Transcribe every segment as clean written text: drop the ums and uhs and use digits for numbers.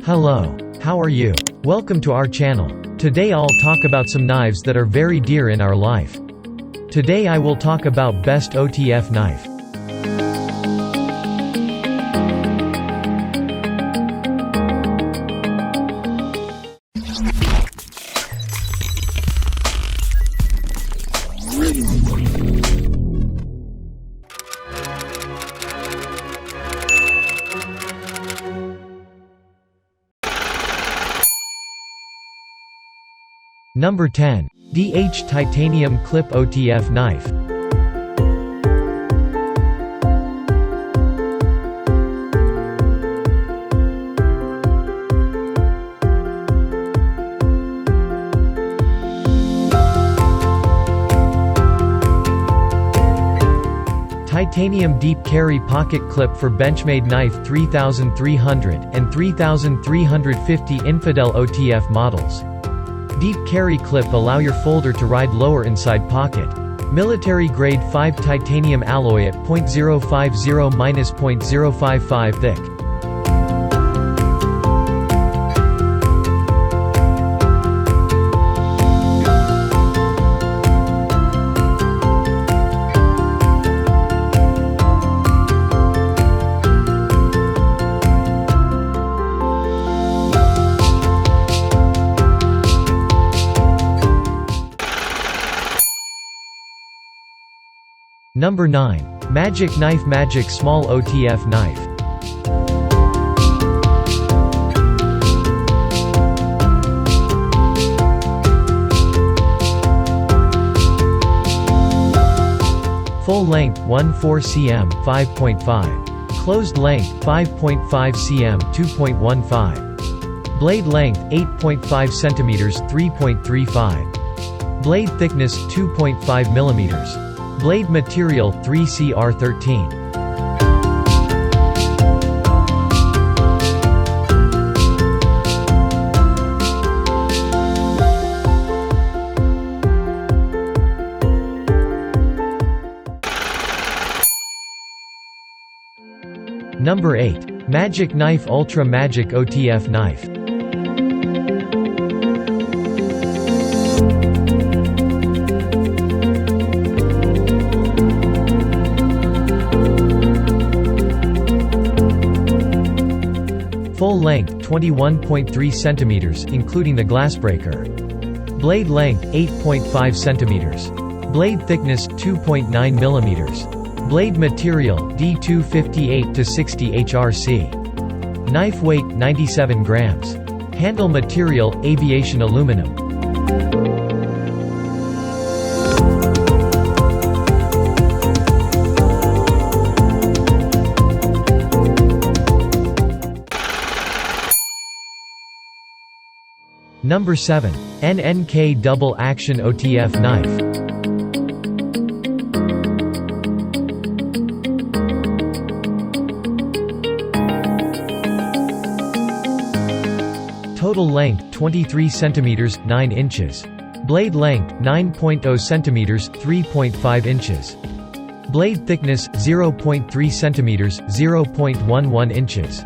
Hello. How are you? Welcome to our channel. Today I'll talk about some knives that are very dear in our life. Today I will talk about best OTF knife. Number 10. DH Titanium Clip OTF Knife. Titanium Deep Carry Pocket Clip for Benchmade Knife 3300 and 3350 Infidel OTF models. Deep carry clip allow your folder to ride lower inside pocket. Military grade 5 titanium alloy at 0.050-0.055 thick. Number 9. MagicKnife MagicSmall OTF Knife. Full length 14 cm 5.5. Closed length 5.5 cm 2.15. Blade length 8.5 cm 3.35. Blade thickness 2.5 mm. Blade material 3CR13. Number 8. MagicKnife UltraMagic OTF Knife. Full length 21.3 cm including the glassbreaker. Blade length 8.5 cm. Blade thickness 2.9 mm. Blade material D258 to 60 HRC. Knife weight 97 grams. Handle material aviation aluminum. Number 7. NNK Double Action OTF Knife. Total length 23 cm 9 inches. Blade length 9.0 cm 3.5 inches. Blade thickness 0.3 cm 0.11 inches.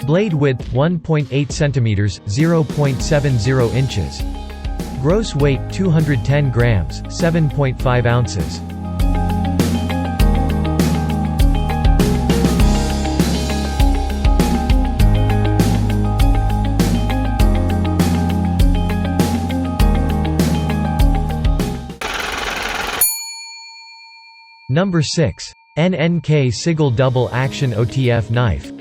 Blade width 1.8 cm 0.70 inches. Gross weight 210 grams 7.5 ounces. Number 6. NNK Sigil Double Action OTF Knife.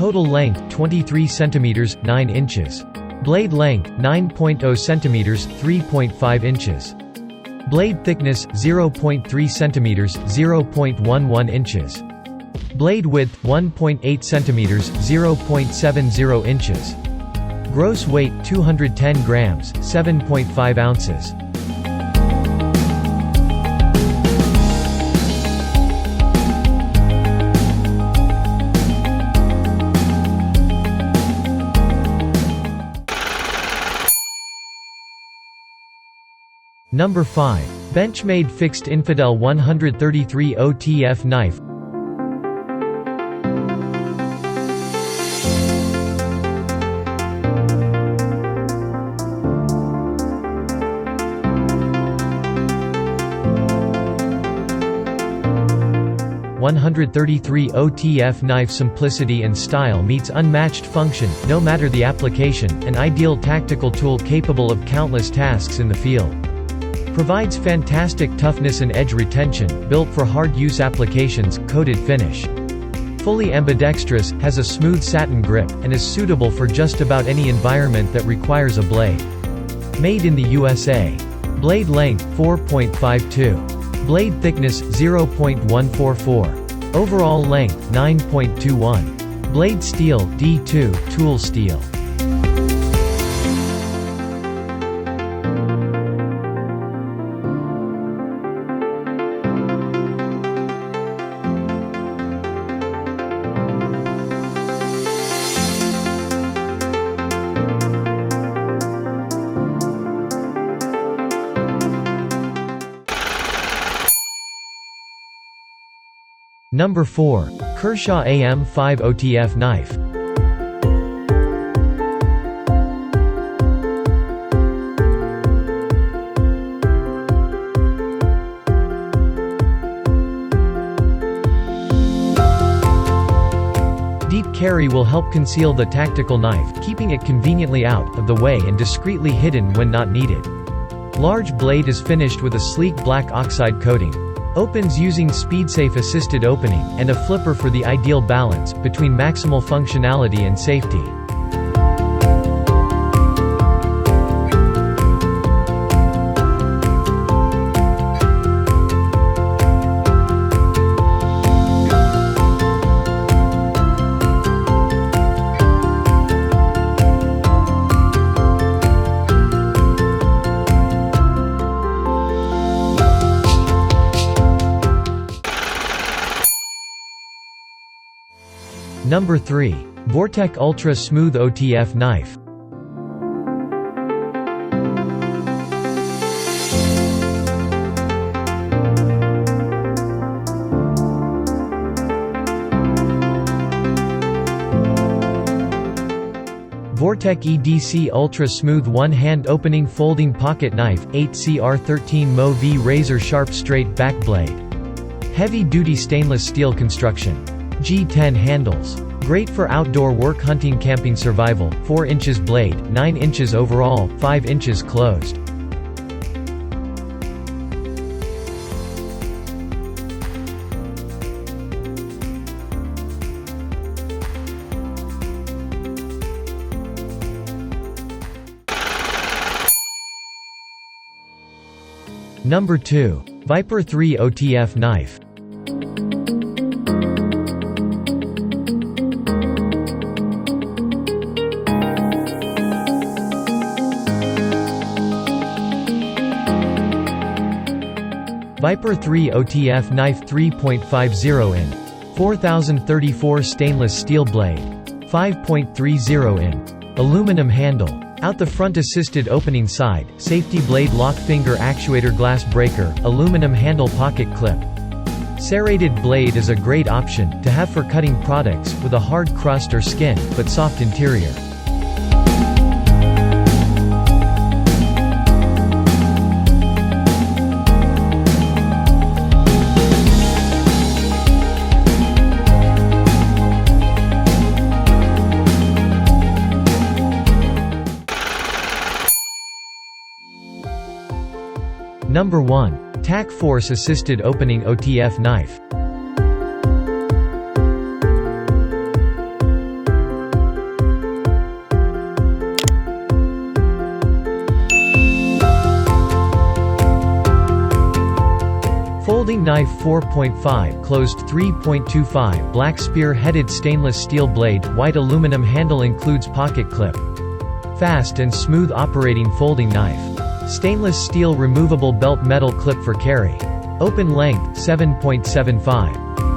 Total length 23 cm 9 inches. Blade length 9.0 cm 3.5 inches. Blade thickness 0.3 cm 0.11 inches. Blade width 1.8 cm 0.70 inches. Gross weight 210 grams 7.5 ounces. Number 5. Benchmade Fixed Infidel 133 OTF Knife. .133 OTF knife. Simplicity and style meets unmatched function, no matter the application, an ideal tactical tool capable of countless tasks in the field. Provides fantastic toughness and edge retention, built for hard-use applications, coated finish. Fully ambidextrous, has a smooth satin grip, and is suitable for just about any environment that requires a blade. Made in the USA. Blade length, 4.52. Blade thickness, 0.144. Overall length, 9.21. Blade steel, D2, tool steel. Number 4. Kershaw AM5 OTF Knife. Deep carry will help conceal the tactical knife, keeping it conveniently out of the way and discreetly hidden when not needed. Large blade is finished with a sleek black oxide coating. Opens using SpeedSafe assisted opening, and a flipper for the ideal balance between maximal functionality and safety. Number 3. VORTEK Ultra Smooth OTF Knife. VORTEK EDC Ultra Smooth One-Hand Opening Folding Pocket Knife, 8cr13 Mo V Razor Sharp Straight Back Blade. Heavy-duty stainless steel construction. G10 handles. Great for outdoor work, hunting, camping, survival. 4 inches blade, 9 inches overall, 5 inches closed. Number 2. Viper 3 OTF Knife. Viper 3 OTF Knife 3.50 in. 4034 stainless steel blade. 5.30 in. Aluminum handle. Out the front assisted opening side, safety blade lock finger actuator glass breaker, aluminum handle pocket clip. Serrated blade is a great option to have for cutting products with a hard crust or skin, but soft interior. Number 1. TAC Force Assisted Opening OTF Knife. Folding knife 4.5 closed 3.25 black spear-headed stainless steel blade, white aluminum handle includes pocket clip. Fast and smooth operating folding knife. Stainless steel removable belt metal clip for carry. Open length, 7.75.